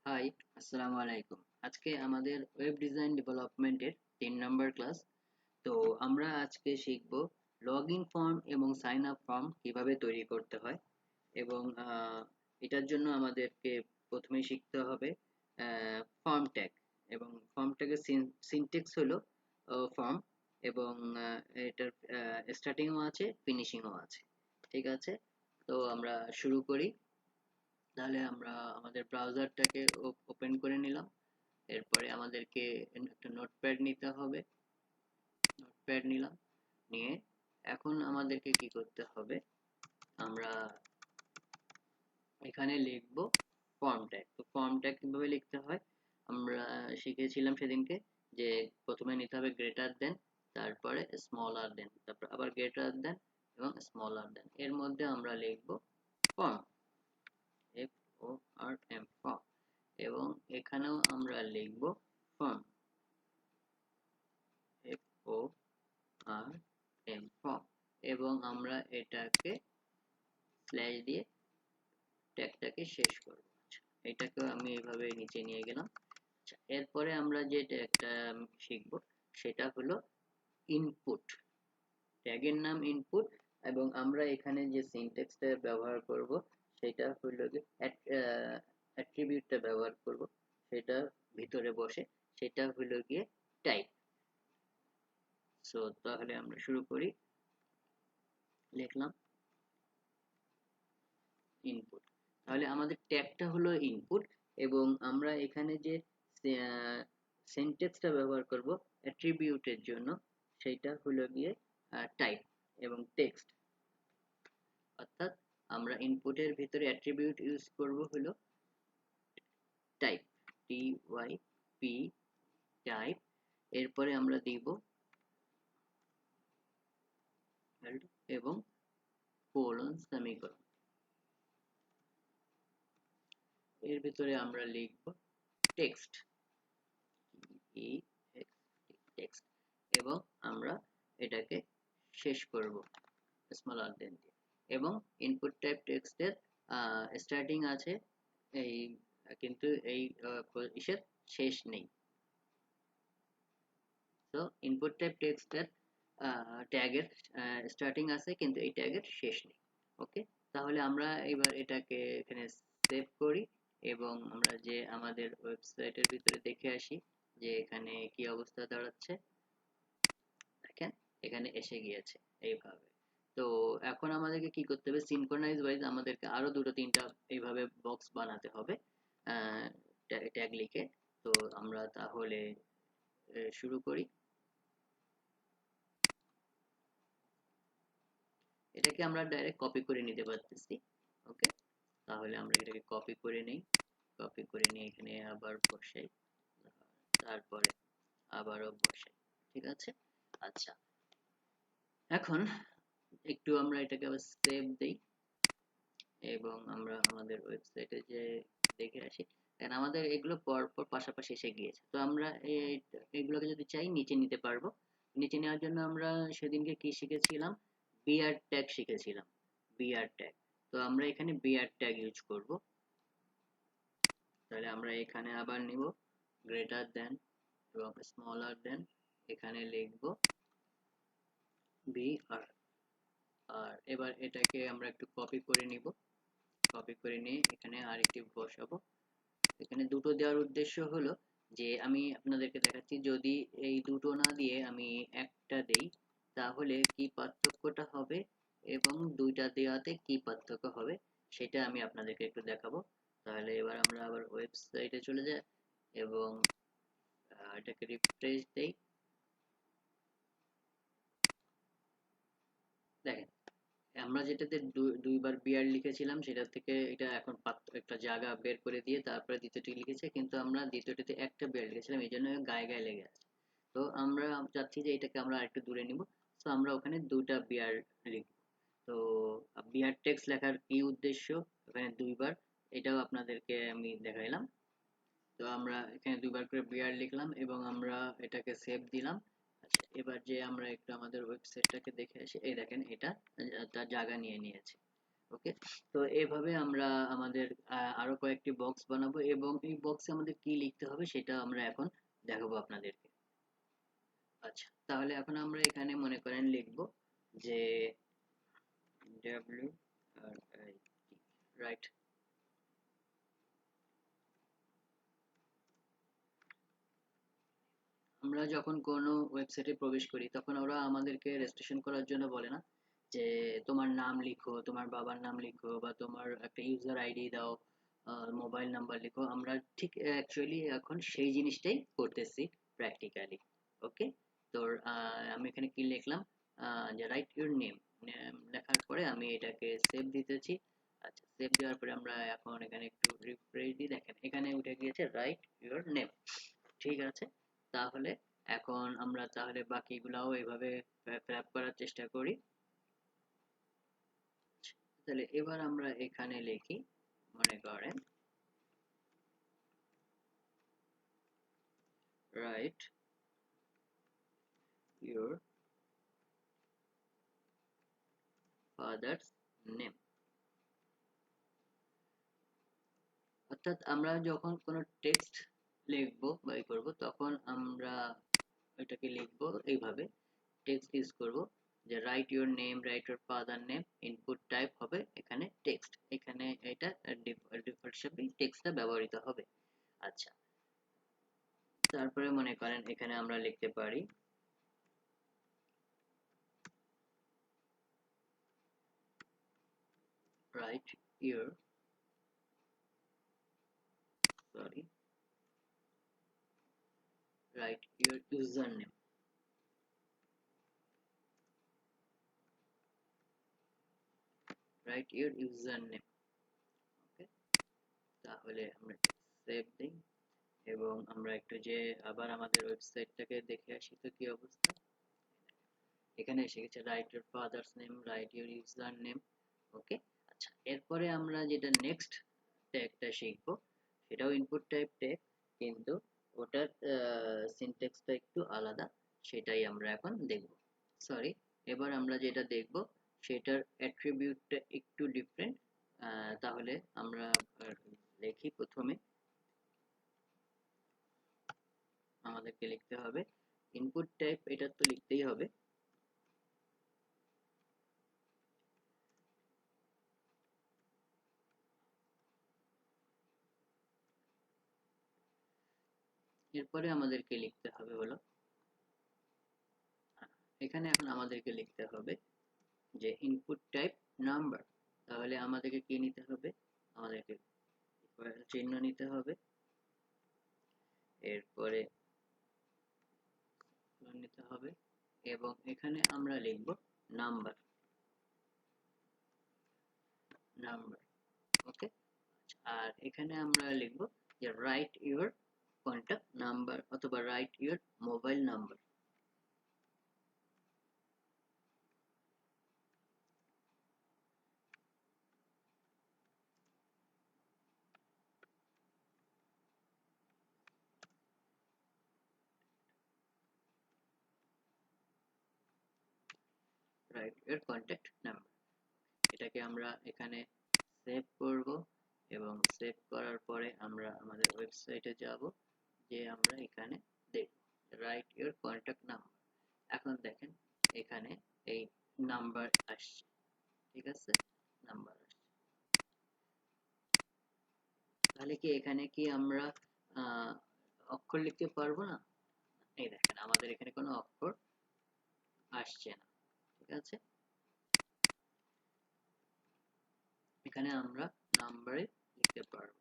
High, আসসালামু আলাইকুম। আজকে আমাদের ওয়েব ডিজাইন ডেভেলপমেন্টের 3 নম্বর ক্লাস। তো আমরা আজকে শিখব লগইন ফর্ম এবং সাইন আপ ফর্ম কিভাবে তৈরি করতে হয় এবং এটার জন্য আমাদেরকে প্রথমেই শিখতে হবে ফর্ম ট্যাগ এবং ফর্ম ট্যাগের সিনট্যাক্স হলো ফর্ম এবং এটার স্টার্টিংও আছে ফিনিশিংও আছে। ঠিক আছে? তো আমরা শুরু করি। তাহলে আমরা আমাদের ব্রাউজারটাকে ওপেন করে নিলাম। এরপরে আমাদেরকে একটা নোটপ্যাড নিতে হবে। নোটপ্যাড নিলাম, নিয়ে এখন আমাদেরকে কি করতে হবে, আমরা এখানে লিখব ফর্ম ট্যাগ। তো ফর্ম ট্যাগ কিভাবে লিখতে হয় আমরা শিখেছিলাম সেদিনকে, যে প্রথমে নিতে হবে গ্রেটার দেন, তারপরে স্মলার দেন, তারপর আবার গ্রেটার দেন এবং স্মলার দেন। এর মধ্যে আমরা লিখব form, F O R M, form. এবং এখানেও আমরা লিখব form, F O R M, form. এবং আমরা এটাকে স্ল্যাশ দিয়ে ট্যাগটাকে শেষ করব। আচ্ছা, এটাকেও আমি এইভাবে নিচে নিয়ে গেলাম। আচ্ছা, এরপরে আমরা যে ট্যাগটা শিখব সেটা হলো ইনপুট। ট্যাগের নাম ইনপুট এবং আমরা এখানে যে সিনট্যাক্সটা ব্যবহার করব সেটা হলো অ্যাট্রিবিউটটা ব্যবহার করব, সেটা ভিতরে বসে, সেটা হলো গিয়ে টাইপ। সো তাহলে আমরা শুরু করি। লিখলাম ইনপুট। তাহলে আমাদের ট্যাগটা হলো ইনপুট এবং আমরা এখানে যে সিনট্যাক্সটা ব্যবহার করব অ্যাট্রিবিউটের জন্য সেটা হলো গিয়ে টাইপ এবং টেক্সট। অর্থাৎ আমরা ইনপুটের ভিতরে অ্যাট্রিবিউট ইউজ করব হলো type, T Y P, type. এরপরে আমরা দিব এবং কোলন সেমিকোলন। এর ভিতরে আমরা লিখব টেক্সট, ই টেক্সট। এবং আমরা এটাকে শেষ করব স্মল আর দেন দিয়ে। এবং ইনপুট টাইপ টেক্সটের স্টার্টিং আছে এই, কিন্তু এই ইসের শেষ নেই। তো ইনপুট টাইপ টেক্সটের ট্যাগের স্টার্টিং আছে কিন্তু এই ট্যাগের শেষ নেই। ওকে, তাহলে আমরা এবার এটাকে এখানে সেভ করি এবং আমরা যে আমাদের ওয়েবসাইটের ভিতরে দেখে আসি যে এখানে কি অবস্থা দাঁড়াচ্ছে। দেখেন এখানে এসে গিয়েছে এইভাবে। তো এখন আমাদেরকে কি করতে হবে, সিনক্রোনাইজ ওয়াইজ আমাদেরকে আরো দুটো তিনটা এইভাবে বক্স বানাতে হবে ট্যাগ লিখে। তো আমরা তাহলে শুরু করি। এটাকে আমরা ডাইরেক্ট কপি করে নিতে পারতেছি। ওকে, তাহলে আমরা এটাকে কপি করে নেই। কপি করে নিয়ে এখানে আবার বসাই, তারপরে আবারও বসাই। ঠিক আছে? আচ্ছা, এখন একটু আমরা এটাকে আবার সেভ দেই এবং আমরা আমাদের ওয়েবসাইটে যে দেখে আসি। কারণ আমাদের এগুলো পরপর পাশাপাশি এসে গিয়েছে, তো আমরা এগুলোকে যদি চাই নিচে নিতে পারবো। নিচে নেওয়ার জন্য আমরা সেদিনকে কি শিখেছিলাম, বিআর ট্যাগ শিখেছিলাম, বিআর ট্যাগ। তো আমরা এখানে বিআর ট্যাগ ইউজ করব। তাহলে আমরা এখানে আবার নিব গ্রেটার দেন এবং স্মলার দেন, এখানে লিখব বিআর। আর এবার এটাকে আমরা একটু কপি করে নিব। কপি করে নিয়ে এখানে আরেকটি বসাবো। এখানে দুটো দেওয়ার উদ্দেশ্য হলো যে আমি আপনাদেরকে দেখাচ্ছি, যদি এই দুটো না দিয়ে আমি একটা দেই তাহলে কি পার্থক্যটা হবে এবং দুইটা দেওয়াতে কি পার্থক্য হবে সেটা আমি আপনাদেরকে একটু দেখাবো। তাহলে এবার আমরা আবার ওয়েবসাইটে চলে যাই এবং এটাকে রিফ্রেশ দেই। দেখেন আমরা যেটাতে দুইবার বিয়ার লিখেছিলাম সেটা থেকে এটা এখন একটা জায়গা বের করে দিয়ে তারপরে দ্বিতীয়টি লিখেছে, কিন্তু আমরা দ্বিতীয়টিতে একটা বিয়ার লিখেছিলাম এই জন্য গায়ে গায়ে লেগে আছে। তো আমরা চাচ্ছি যে এটাকে আমরা আরেকটু দূরে নিব। তো আমরা ওখানে দুটা বিয়ার লিখব। তো বিয়ার টেক্সট লেখার কি উদ্দেশ্য, ওখানে দুইবার, এটাও আপনাদেরকে আমি দেখাইলাম। তো আমরা এখানে দুইবার করে বিয়ার লিখলাম এবং আমরা এটাকে সেভ দিলাম। আচ্ছা, এবার যে আমরা একটু আমাদের ওয়েবসাইটটাকে দেখে আসি, এই দেখেন এটা তার জায়গা নিয়ে নিয়েছে। ওকে, তো এভাবে আমরা আমাদের আরো কয়েকটি বক্স বানাবো এবং এই বক্সে আমাদের কি লিখতে হবে সেটা আমরা এখন দেখাবো আপনাদেরকে। আচ্ছা, তাহলে এখন আমরা এখানে মনে করেন লিখব যে W R I T, write. আমরা যখন কোনো ওয়েবসাইটে প্রবেশ করি তখন ওরা আমাদেরকে রেজিস্ট্রেশন করার জন্য বলে না যে তোমার নাম লিখো, তোমার বাবার নাম লিখো, বা তোমার একটা ইউজার আইডি দাও, মোবাইল নাম্বার লিখো। আমরা ঠিক অ্যাকচুয়ালি এখন সেই জিনিসটাই করতেছি প্র্যাকটিক্যালি। ওকে, তো আমি এখানে কি লিখলাম, যে রাইট ইউর নেম, লেখার পরে আমি এটাকে সেভ দিতেছি। আচ্ছা, সেভ দেওয়ার পরে আমরা এখন এখানে একটু রিফ্রেশ দিই, দেখেন এখানে উঠে গিয়েছে রাইট ইউর নেম। ঠিক আছে, তাহলে এখন আমরা তাহলে বাকিগুলাও এভাবে ফিল আপ করার চেষ্টা করি। তাহলে এবার আমরা এখানে লিখি, মনে করেন রাইট ইউর ফাদার্স নেম। অর্থাৎ আমরা যখন কোনো টেক্সট লিখবো বা ই করবো তখন আমরা এটাকে লিখবো এইভাবে, টেক্সট ইউজ করব, যে right your name, write your father name, input type হবে এখানে টেক্সট, এখানে এটা ডিফল্ট হিসেবে টেক্সটটা ব্যবহৃত হবে। আচ্ছা, তারপরে মনে করেন এখানে আমরা লিখতে পারি write your, sorry, write your user name, write your user name. Okay, তাহলে আমরা সেভ দিই এবং আমরা একটু যে আবার আমাদের ওয়েবসাইটটাকে দেখে আসি তো কি অবস্থা। এখানে এসে গেছে write your father's name, write your user name. Okay, আচ্ছা, এরপরে আমরা যেটা নেক্সট ট্যাগটা শিখবো সেটাও ইনপুট টাইপ ট্যাগ, কিন্তু ওটার সিনট্যাক্সটা একটু আলাদা, সেটাই আমরা এখন দেখব। সরি, এবার আমরা যেটা দেখব সেটার অ্যাট্রিবিউটটা একটু ডিফারেন্ট। তাহলে আমরা লিখি প্রথমে, আমাদেরকে লিখতে হবে ইনপুট টাইপ, এটা তো লিখতেই হবে। এরপরে আমাদেরকে লিখতে হবে হলো, এখানে এখন আমাদেরকে লিখতে হবে যে ইনপুট টাইপ নাম্বার। তাহলে আমাদেরকে কি নিতে হবে, আমাদেরকে চিহ্ন নিতে হবে, এরপরে নিতে হবে এবং এখানে আমরা লিখব নাম্বার, নাম্বার। ওকে, আর এখানে আমরা লিখব যে রাইট ইউর কন্টাক্ট নাম্বার অথবা right your mobile number. Right your contact number, এটাকে আমরা এখানে সেভ করব এবং সেভ করার পরে আমরা আমাদের ওয়েবসাইটে যাব, যে আমরা এখানে দেখব রাইট ইউর কন্টাক্ট নাম্বার। এখন দেখেন এখানে এই নাম্বার আসছে, ঠিক আছে, নাম্বার আসছে। তাহলে কি এখানে কি আমরা আহ, অক্ষর লিখতে পারবো না? এই দেখেন আমাদের এখানে কোনো অক্ষর আসছে না, ঠিক আছে, এখানে আমরা নাম্বারে লিখতে পারবো।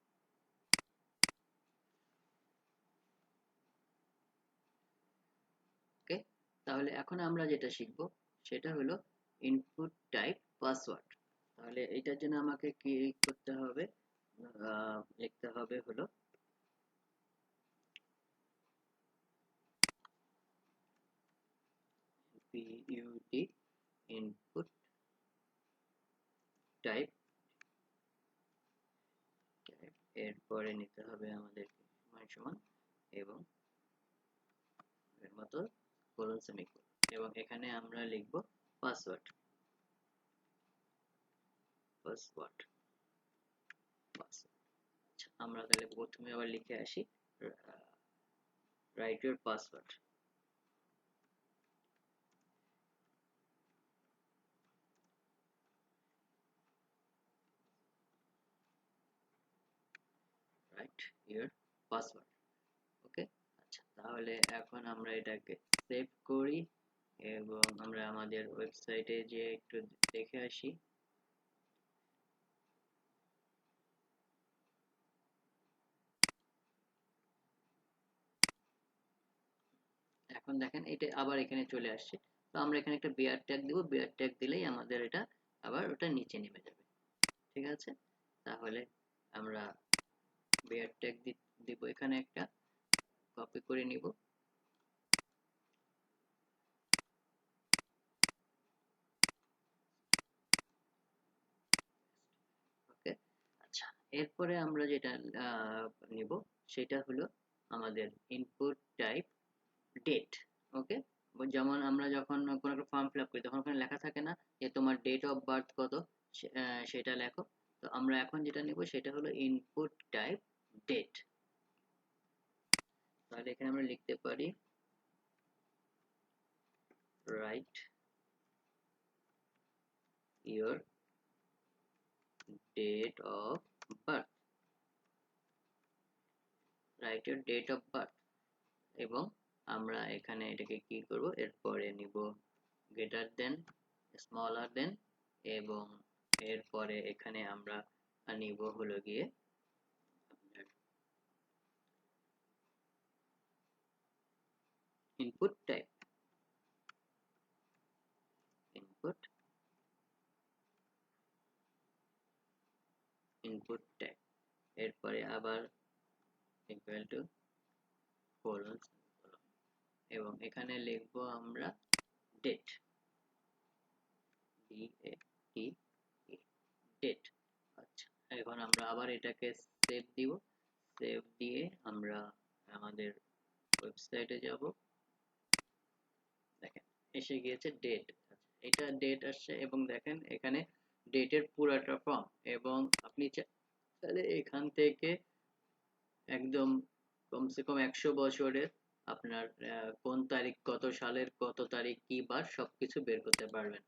ওকে, তাহলে এখন আমরা যেটা শিখবো সেটা হলো ইনপুট টাইপ পাসওয়ার্ড। তাহলে এটার জন্য আমাকে কি করতে হবে, লিখতে হবে হলো পিইউটি ইনপুট টাইপ, এরপরে নিতে হবে আমাদের সমান সমান এবং এর মতো কোলন সেমিকোলন, এবং এখানে আমরা লিখব পাসওয়ার্ড, পাসওয়ার্ড। আচ্ছা, আমরা তাহলে প্রথমে আবার লিখে আসি write your password. Write your password. Okay. আচ্ছা, তাহলে এখন আমরা এটাকে সেভ করি এবং আমরা আমাদের ওয়েবসাইটে যে একটু দেখে আসি। এখন দেখেন এটা আবার এখানে চলে আসছে। তো আমরা এখানে একটা বিয়ার ট্যাগ দিব, বিয়ার ট্যাগ দিলেই আমাদের এটা আবার ওটা নিচে নেমে যাবে। ঠিক আছে, তাহলে আমরা বিয়ার ট্যাগ দিব, এখানে একটা কপি করে নিব। ওকে। আচ্ছা, এরপরে আমরা যেটা নিব সেটা হলো আমাদের ইনপুট টাইপ ডেট। ওকে। যেমন আমরা যখন কোনো একটা ফর্ম ফিল আপ করি তখন ওখানে লেখা থাকে না যে তোমার ডেট অফ বার্থ কত, সেটা লেখো। তো আমরা এখন যেটা নেব সেটা হলো ইনপুট টাইপ ডেট। তাহলে এখানে আমরা লিখতে পারি write your date of birth, write your date of birth. এবং আমরা এখানে এটাকে কি করব, এরপরে নিব গ্রেটার দেন, স্মলার দেন, এবং এরপরে এখানে আমরা নিব হলো গিয়ে input type, input input type. এরপরে আবার ইকুয়াল টু কোলন, এবং এখানে লিখব আমরা date, D A T E, date. আচ্ছা, এখন আমরা আবার এটাকে সেভ দিব, সেভ দিয়ে আমরা আমাদের ওয়েবসাইটে যাব। দেখেন এসে গিয়েছে ডেট। এটা ডেট আসছে এবং দেখেন এখানে ডেটের পুরাটা ফর্ম, এবং আপনি চাইলে এখান থেকে একদম কমসে কম 100 বছরের আপনার কোন তারিখ, কত সালের কত তারিখ, কি বার, সবকিছু বের করতে পারবেন।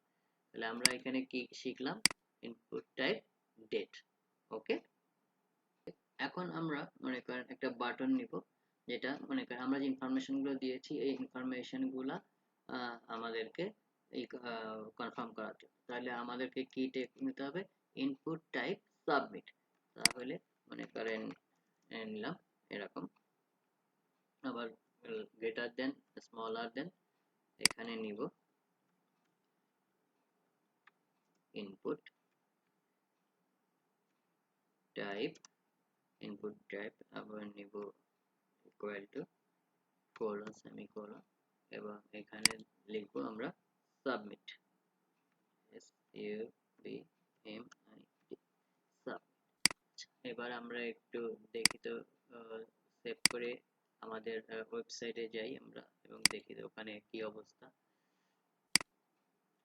তাহলে আমরা এখানে কি শিখলাম, ইনপুট টাইপ ডেট। ওকে। এখন আমরা মনে করেন একটা বাটন নিব, যেটা মনে করেন আমরা যে ইনফরমেশন গুলো দিয়েছি এই ইনফরমেশন গুলা আমাদেরকে কনফার্ম করার জন্য। তাহলে আমাদেরকে কি নিতে হবে, ইনপুট টাইপ সাবমিট। তাহলে মনে করেন নিলাম এরকম, আবার গ্রেটার দেন, স্মলার দেন, এখানে নিব ইনপুট টাইপ, ইনপুট টাইপ আবার নিব ইকুয়াল টু কোলন, সেমিকোলন, এবং এখানে লিখব আমরা submit, S U B M I T, submit. এবার আমরা একটু দেখি তো, সেভ করে আমাদের ওয়েবসাইটে যাই আমরা এবং দেখি তো ওখানে কি অবস্থা।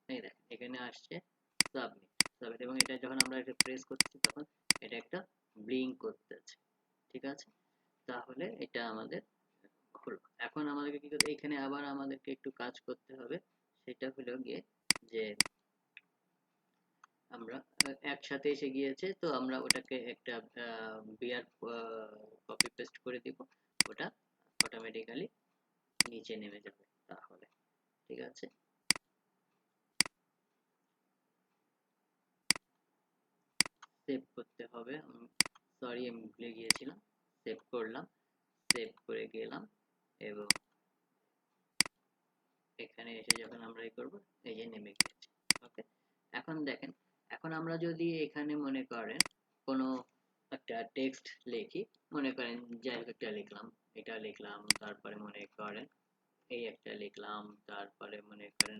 এই দেখেন এখানে আসছে সাবমিট, সাবমিট, এবং এটা যখন আমরা এটা প্রেস করছি তখন এটা একটা ব্লিঙ্ক করতেছে। ঠিক আছে, তাহলে এটা আমাদের হলো। এখন আমাদেরকে কি করতে, এখানে আবার আমাদেরকে একটু কাজ করতে হবে। সেটা হলো গিয়ে যে আমরা একসাথে এসে গিয়েছে, তো আমরা ওটাকে একটা বিয়ার কপি পেস্ট করে দিব, ওটা অটোমেটিক্যালি নিচে নেমে যাবে। তাহলে ঠিক আছে, সেভ করতে হবে। সরি, আমি ভুলে গিয়েছিলাম। সেভ করলাম, সেভ করে গেলাম, এবং এখানে এসে যখন আমরা করব, এই যে নেমে গিয়েছে। ওকে। এখন দেখেন, এখন আমরা যদি এখানে মনে করেন কোনো একটা টেক্সট লিখি, মনে করেন যাই হোক একটা লিখলাম, এটা লিখলাম, তারপরে মনে করেন এই একটা লিখলাম, তারপরে মনে করেন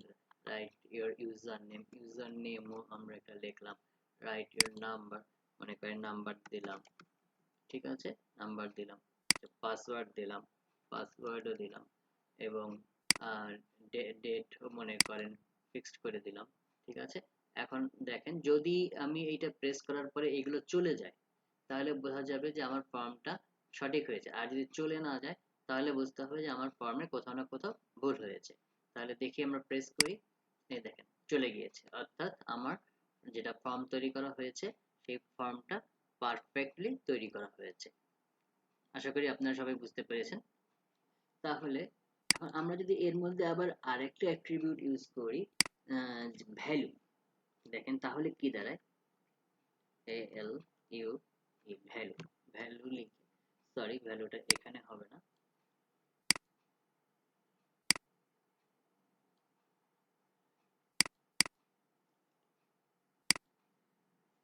write your user name, user নেমও আমরা একটা লিখলাম, রাইট ইওর নাম্বার, মনে করেন নাম্বার দিলাম। ঠিক আছে, নাম্বার দিলাম, পাসওয়ার্ড দিলাম, পাসওয়ার্ডও দিলাম, এবং ডেট মনে করেন ফিক্সড করে দিলাম। ঠিক আছে, এখন দেখেন যদি আমি এইটা প্রেস করার পরে এগুলো চলে যায় তাহলে বোঝা যাবে যে আমার ফর্মটা সঠিক হয়েছে, আর যদি চলে না যায় তাহলে বুঝতে হবে যে আমার ফর্মে কোথাও না কোথাও ভুল হয়েছে। তাহলে দেখি আমরা প্রেস করি, এই দেখেন চলে গিয়েছে, অর্থাৎ আমার যেটা ফর্ম তৈরি করা হয়েছে সেই ফর্মটা পারফেক্টলি তৈরি করা হয়েছে। আশা করি আপনারা সবাই বুঝতে পেরেছেন। তাহলে এখন আমরা যদি এর মধ্যে আবার আরেকটা অ্যাট্রিবিউট ইউজ করি, ভ্যালু, দেখেন তাহলে কি দাঁড়ায়, A L U E, value, value লিখে, সরি ভ্যালুটা এখানে হবে না,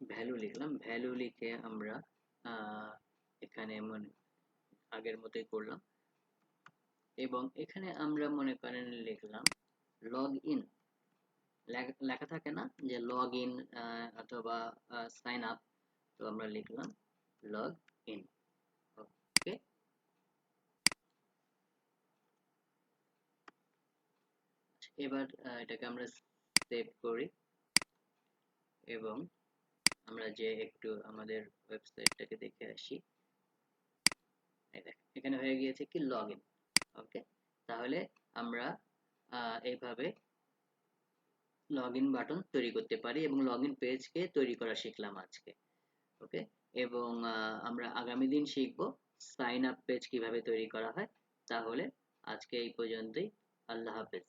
ভ্যালু লিখলাম, ভ্যালু লিখে আমরা এখানে মনে আগের মতোই করলাম, এবং এখানে আমরা মনে করেন লিখলাম লগ ইন, লেখা থাকে না যে লগ ইন অথবা সাইন আপ, তো আমরা লিখলাম লগ ইন। ওকে, এবার এটাকে আমরা সেভ করি এবং আমরা যে একটু আমাদের ওয়েবসাইটটাকে দেখে আসি। এই দেখেন এখানে হয়ে গিয়েছে কি লগ ইন। ওকে, তাহলে আমরা এইভাবে লগ ইন বাটন তৈরি করতে পারি এবং লগ ইন পেজকে তৈরি করা শিখলাম আজকে। ওকে, এবং আমরা আগামী দিন শিখব সাইন আপ পেজ কিভাবে তৈরি করা হয়। তাহলে আজকে এই পর্যন্তই। আল্লাহ হাফেজ।